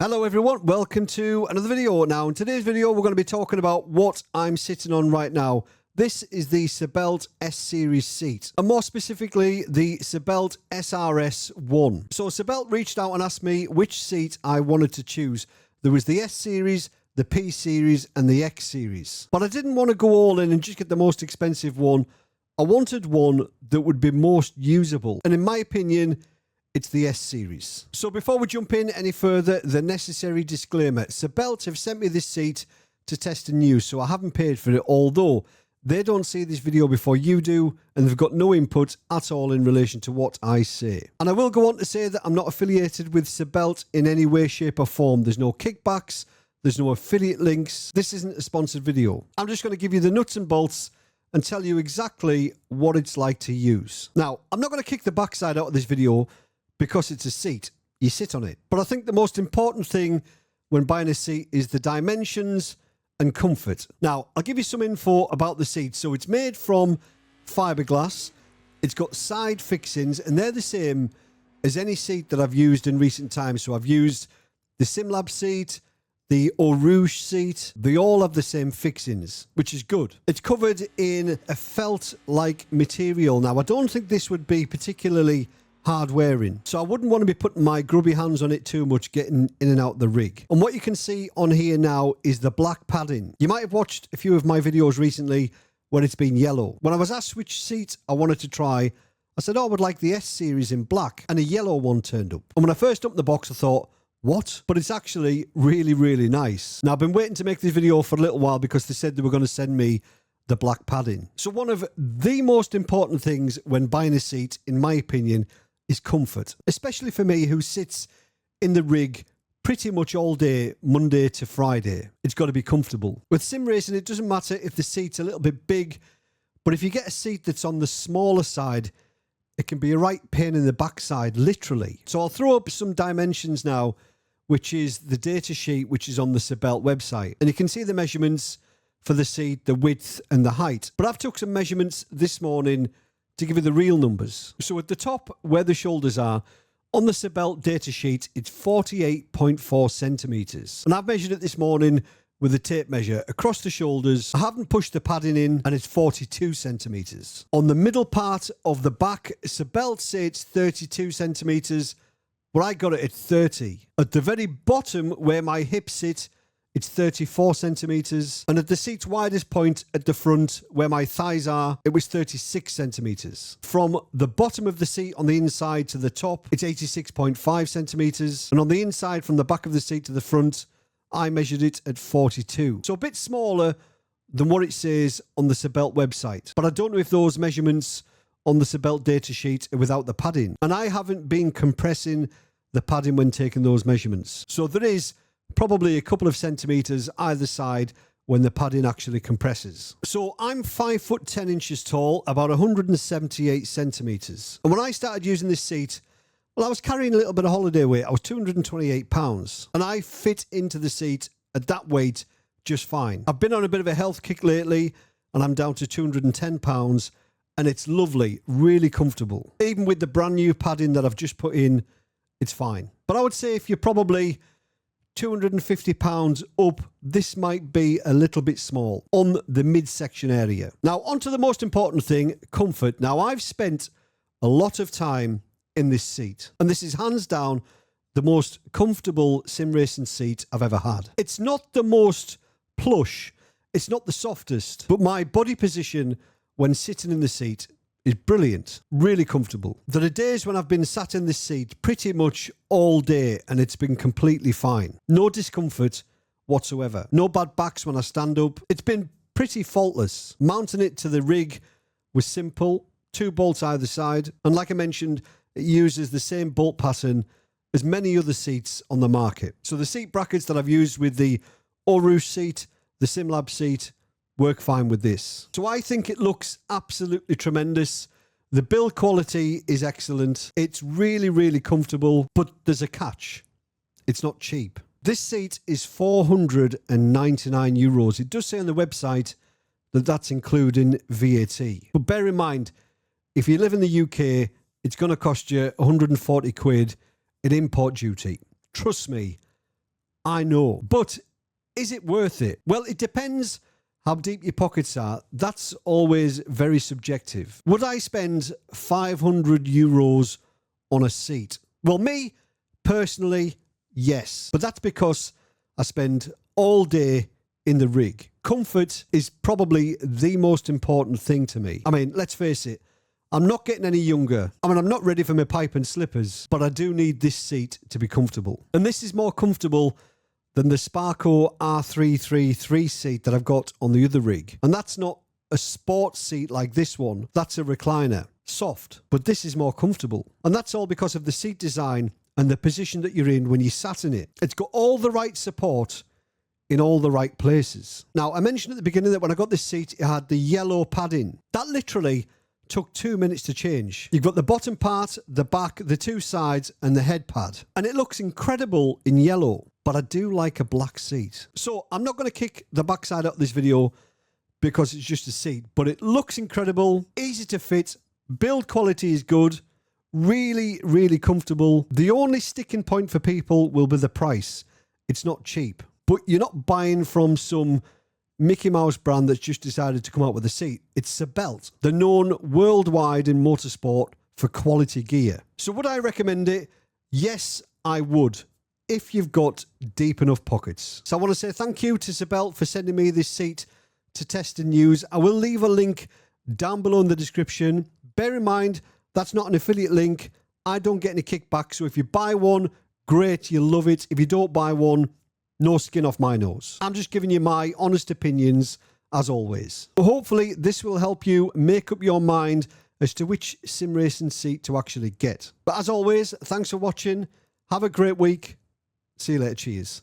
Hello everyone, welcome to another video. Now in today's video we're going to be talking about what I'm sitting on right now. This is the Sabelt S series seat, and more specifically the Sabelt SRS-1. So Sabelt reached out and asked me which seat I wanted to choose. There was the S series, the P series and the X series. But I didn't want to go all in and just get the most expensive one. I wanted one that would be most usable, and in my opinion it's the S series. So before we jump in any further, the necessary disclaimer. Sabelt have sent me this seat to test and use, so I haven't paid for it, although they don't see this video before you do, and they've got no input at all in relation to what I say. And I will go on to say that I'm not affiliated with Sabelt in any way, shape or form. There's no kickbacks, there's no affiliate links. This isn't a sponsored video. I'm just going to give you the nuts and bolts and tell you exactly what it's like to use. Now, I'm not going to kick the backside out of this video because it's a seat. You sit on it. But I think the most important thing when buying a seat is the dimensions and comfort. Now, I'll give you some info about the seat. So it's made from fiberglass. It's got side fixings, and they're the same as any seat that I've used in recent times. So I've used the SimLab seat, the iRacing seat. They all have the same fixings, which is good. It's covered in a felt-like material. Now, I don't think this would be particularly hard wearing, so I wouldn't want to be putting my grubby hands on it too much getting in and out the rig. And what you can see on here now is the black padding. You might have watched a few of my videos recently when it's been yellow. When I was asked which seat I wanted to try, I said, oh, I would like the S series in black, and a yellow one turned up. And when I first opened the box, I thought, what? But it's actually really, really nice. Now, I've been waiting to make this video for a little while because they said they were going to send me the black padding. So one of the most important things when buying a seat, in my opinion, is comfort, especially for me who sits in the rig pretty much all day, Monday to Friday. It's got to be comfortable. With sim racing, it doesn't matter if the seat's a little bit big, but if you get a seat that's on the smaller side, it can be a right pain in the backside, literally. So I'll throw up some dimensions now, which is the data sheet, which is on the Sabelt website. And you can see the measurements for the seat, the width and the height. But I've took some measurements this morning to give you the real numbers. So at the top, where the shoulders are, on the Sabelt data sheet, it's 48.4 centimeters. And I've measured it this morning with a tape measure across the shoulders. I haven't pushed the padding in, and it's 42 centimeters. On the middle part of the back, Sabelt say it's 32 centimeters, but I got it at 30. At the very bottom where my hips sit, it's 34 centimeters. And at the seat's widest point at the front, where my thighs are, it was 36 centimeters. From the bottom of the seat on the inside to the top, it's 86.5 centimeters. And on the inside, from the back of the seat to the front, I measured it at 42. So a bit smaller than what it says on the Sabelt website. But I don't know if those measurements on the Sabelt data sheet are without the padding. And I haven't been compressing the padding when taking those measurements. So there is probably a couple of centimeters either side when the padding actually compresses. So I'm 5'10" tall, about 178 centimeters. And when I started using this seat, well, I was carrying a little bit of holiday weight. I was 228 pounds, and I fit into the seat at that weight just fine. I've been on a bit of a health kick lately, and I'm down to 210 pounds, and it's lovely, really comfortable. Even with the brand new padding that I've just put in, it's fine. But I would say if you're probably 250 pounds up, this might be a little bit small on the midsection area. Now, on to the most important thing, comfort. Now, I've spent a lot of time in this seat, and this is hands down the most comfortable sim racing seat I've ever had. It's not the most plush, it's not the softest, but my body position when sitting in the seat is brilliant, really comfortable. There are days when I've been sat in this seat pretty much all day and it's been completely fine. No discomfort whatsoever. No bad backs when I stand up. It's been pretty faultless. Mounting it to the rig was simple, 2 bolts either side. And like I mentioned, it uses the same bolt pattern as many other seats on the market. So the seat brackets that I've used with the iRacing seat, the SimLab seat, work fine with this. So I think it looks absolutely tremendous. The build quality is excellent. It's really, really comfortable, but there's a catch. It's not cheap. This seat is €499. It does say on the website that that's including VAT. But bear in mind, if you live in the UK, it's going to cost you 140 quid in import duty. Trust me, I know. But is it worth it? Well, it depends how deep your pockets are. That's always very subjective. Would I spend 500 euros on a seat? Well, me, personally, yes. But that's because I spend all day in the rig. Comfort is probably the most important thing to me. I mean, let's face it, I'm not getting any younger. I mean, I'm not ready for my pipe and slippers, but I do need this seat to be comfortable. And this is more comfortable than the Sparco R333 seat that I've got on the other rig. And that's not a sports seat like this one. That's a recliner. Soft, but this is more comfortable. And that's all because of the seat design and the position that you're in when you sat in it. It's got all the right support in all the right places. Now, I mentioned at the beginning that when I got this seat, it had the yellow padding. That literally took 2 minutes to change. You've got the bottom part, the back, the two sides, and the head pad. And it looks incredible in yellow, but I do like a black seat. So I'm not going to kick the backside out of this video because it's just a seat, but it looks incredible, easy to fit, build quality is good, really, really comfortable. The only sticking point for people will be the price. It's not cheap, but you're not buying from some Mickey Mouse brand that's just decided to come out with a seat. It's Sabelt. They're known worldwide in motorsport for quality gear. So would I recommend it? Yes, I would, if you've got deep enough pockets. So I want to say thank you to Sabelt for sending me this seat to test and use. I will leave a link down below in the description. Bear in mind, that's not an affiliate link. I don't get any kickback. So if you buy one, great, you love it. If you don't buy one, no skin off my nose. I'm just giving you my honest opinions, as always. But hopefully, this will help you make up your mind as to which sim racing seat to actually get. But as always, thanks for watching. Have a great week. See you later. Cheers.